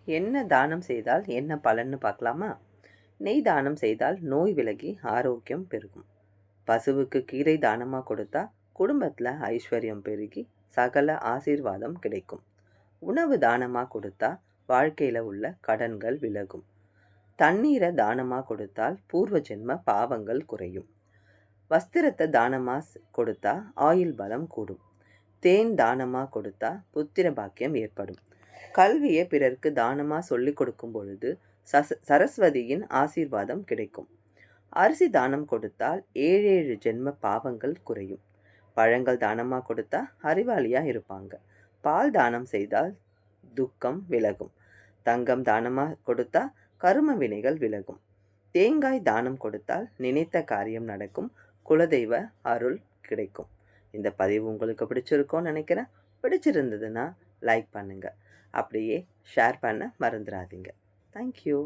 என்ன தானம் செய்தால் என்ன பலன்னு பார்க்கலாமா? நெய் தானம் செய்தால் நோய் விலகி ஆரோக்கியம் பெருகும். பசுவுக்கு கீரை தானமாக கொடுத்தா குடும்பத்தில் ஐஸ்வர்யம் பெருகி சகல ஆசீர்வாதம் கிடைக்கும். உணவு தானமாக கொடுத்தா வாழ்க்கையில் உள்ள கடன்கள் விலகும். தண்ணீரை தானமாக கொடுத்தால் பூர்வ ஜென்ம பாவங்கள் குறையும். வஸ்திரத்தை தானமாக கொடுத்தா ஆயுள் பலம் கூடும். தேன் தானமாக கொடுத்தா புத்திர பாக்கியம் ஏற்படும். கல்வியை பிறருக்கு தானமாக சொல்லிக் கொடுக்கும் பொழுது சரஸ்வதியின் ஆசீர்வாதம் கிடைக்கும். அரிசி தானம் கொடுத்தால் 7 ஜென்ம பாவங்கள் குறையும். பழங்கள் தானமாக கொடுத்தா அறிவாளியாக இருப்பாங்க. பால் தானம் செய்தால் துக்கம் விலகும். தங்கம் தானமாக கொடுத்தா கரும வினைகள் விலகும். தேங்காய் தானம் கொடுத்தால் நினைத்த காரியம் நடக்கும். குலதெய்வ அருள் கிடைக்கும். இந்த பதிவு உங்களுக்கு பிடிச்சிருக்கோன்னு நினைக்கிறேன். பிடிச்சிருந்ததுன்னா லைக் பண்ணுங்கள். அப்படியே ஷேர் பண்ண மறந்துடாதீங்க. தேங்க்யூ.